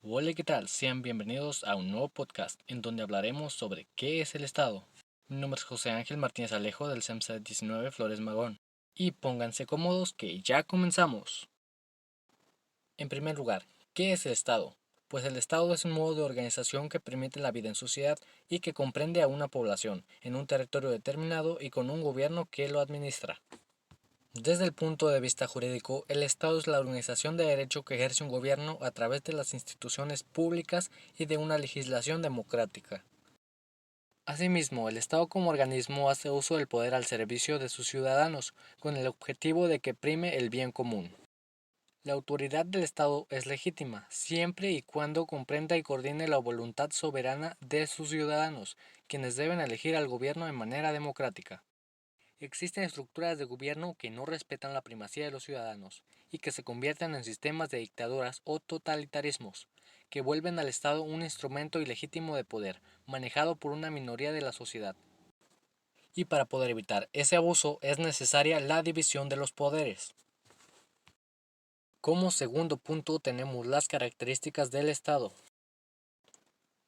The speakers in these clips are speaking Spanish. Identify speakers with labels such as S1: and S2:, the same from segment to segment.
S1: Hola, ¿qué tal? Sean bienvenidos a un nuevo podcast en donde hablaremos sobre qué es el Estado. Mi nombre es José Ángel Martínez Alejo del CEMSA 19 Flores Magón. Y pónganse cómodos que ya comenzamos. En primer lugar, ¿qué es el Estado? Pues el Estado es un modo de organización que permite la vida en sociedad y que comprende a una población en un territorio determinado y con un gobierno que lo administra. Desde el punto de vista jurídico, el Estado es la organización de derecho que ejerce un gobierno a través de las instituciones públicas y de una legislación democrática. Asimismo, el Estado como organismo hace uso del poder al servicio de sus ciudadanos, con el objetivo de que prime el bien común. La autoridad del Estado es legítima, siempre y cuando comprenda y coordine la voluntad soberana de sus ciudadanos, quienes deben elegir al gobierno de manera democrática. Existen estructuras de gobierno que no respetan la primacía de los ciudadanos y que se convierten en sistemas de dictaduras o totalitarismos, que vuelven al Estado un instrumento ilegítimo de poder, manejado por una minoría de la sociedad. Y para poder evitar ese abuso es necesaria la división de los poderes. Como segundo punto tenemos las características del Estado.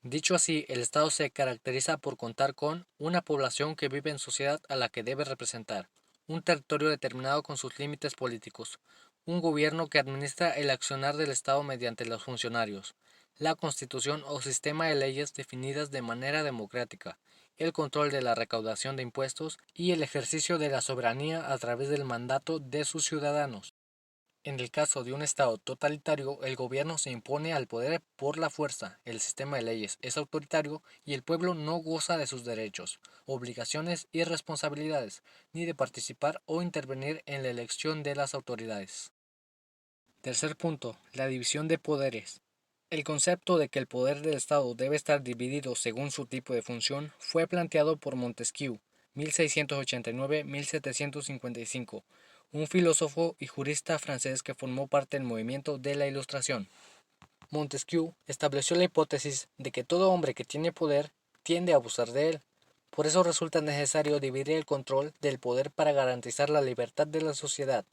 S1: Dicho así, el Estado se caracteriza por contar con una población que vive en sociedad a la que debe representar, un territorio determinado con sus límites políticos, un gobierno que administra el accionar del Estado mediante los funcionarios, la constitución o sistema de leyes definidas de manera democrática, el control de la recaudación de impuestos y el ejercicio de la soberanía a través del mandato de sus ciudadanos. En el caso de un Estado totalitario, el gobierno se impone al poder por la fuerza, el sistema de leyes es autoritario y el pueblo no goza de sus derechos, obligaciones y responsabilidades, ni de participar o intervenir en la elección de las autoridades. Tercer punto, la división de poderes. El concepto de que el poder del Estado debe estar dividido según su tipo de función fue planteado por Montesquieu, 1689-1755, un filósofo y jurista francés que formó parte del movimiento de la Ilustración. Montesquieu estableció la hipótesis de que todo hombre que tiene poder tiende a abusar de él. Por eso resulta necesario dividir el control del poder para garantizar la libertad de la sociedad,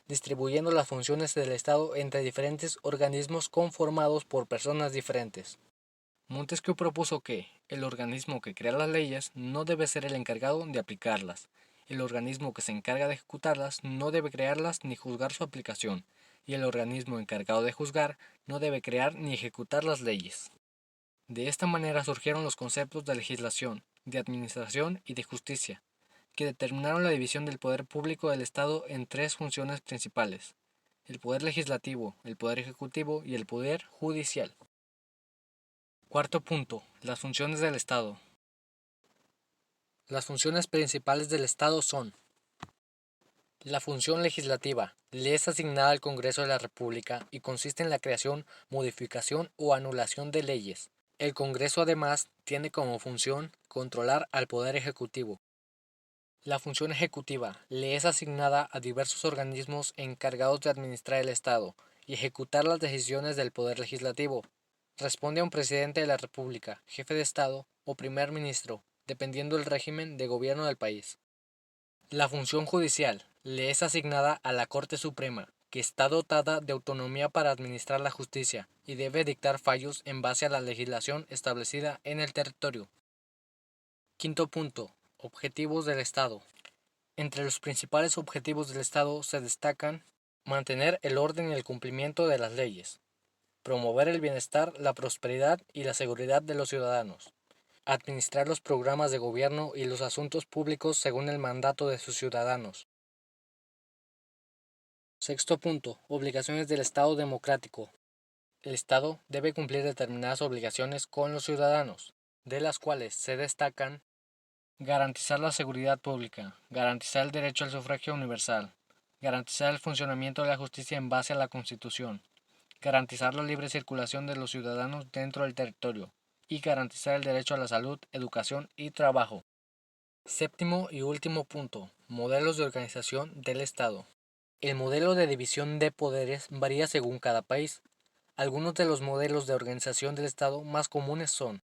S1: distribuyendo las funciones del Estado entre diferentes organismos conformados por personas diferentes. Montesquieu propuso que el organismo que crea las leyes no debe ser el encargado de aplicarlas. El organismo que se encarga de ejecutarlas no debe crearlas ni juzgar su aplicación, y el organismo encargado de juzgar no debe crear ni ejecutar las leyes. De esta manera surgieron los conceptos de legislación, de administración y de justicia, que determinaron la división del poder público del Estado en tres funciones principales: el poder legislativo, el poder ejecutivo y el poder judicial. Cuarto punto, las funciones del Estado. Las funciones principales del Estado son: la función legislativa, le es asignada al Congreso de la República y consiste en la creación, modificación o anulación de leyes. El Congreso además tiene como función controlar al Poder Ejecutivo. La función ejecutiva le es asignada a diversos organismos encargados de administrar el Estado y ejecutar las decisiones del Poder Legislativo. Responde a un presidente de la República, jefe de Estado o primer ministro, dependiendo del régimen de gobierno del país. La función judicial le es asignada a la Corte Suprema, que está dotada de autonomía para administrar la justicia y debe dictar fallos en base a la legislación establecida en el territorio. Quinto punto. Objetivos del Estado. Entre los principales objetivos del Estado se destacan: mantener el orden y el cumplimiento de las leyes, promover el bienestar, la prosperidad y la seguridad de los ciudadanos, administrar los programas de gobierno y los asuntos públicos según el mandato de sus ciudadanos. Sexto punto. Obligaciones del Estado democrático. El Estado debe cumplir determinadas obligaciones con los ciudadanos, de las cuales se destacan: garantizar la seguridad pública, garantizar el derecho al sufragio universal, garantizar el funcionamiento de la justicia en base a la Constitución, garantizar la libre circulación de los ciudadanos dentro del territorio y garantizar el derecho a la salud, educación y trabajo. Séptimo y último punto. Modelos de organización del Estado. El modelo de división de poderes varía según cada país. Algunos de los modelos de organización del Estado más comunes son: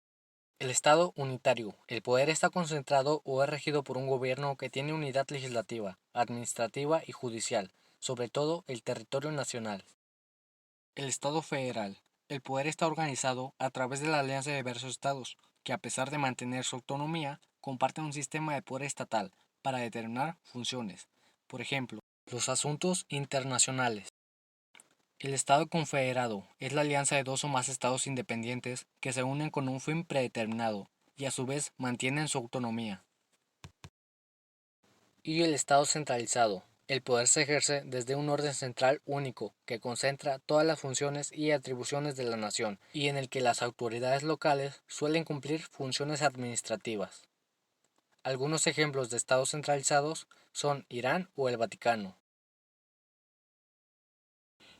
S1: el Estado unitario. El poder está concentrado o es regido por un gobierno que tiene unidad legislativa, administrativa y judicial, sobre todo el territorio nacional. El Estado federal. El poder está organizado a través de la alianza de diversos estados, que a pesar de mantener su autonomía, comparten un sistema de poder estatal para determinar funciones. Por ejemplo, los asuntos internacionales. El Estado confederado es la alianza de dos o más estados independientes que se unen con un fin predeterminado y a su vez mantienen su autonomía. Y el Estado centralizado. El poder se ejerce desde un orden central único que concentra todas las funciones y atribuciones de la nación y en el que las autoridades locales suelen cumplir funciones administrativas. Algunos ejemplos de estados centralizados son Irán o el Vaticano.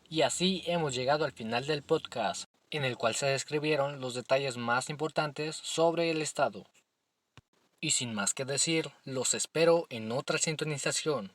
S1: Y así hemos llegado al final del podcast, en el cual se describieron los detalles más importantes sobre el Estado. Y sin más que decir, los espero en otra sintonización.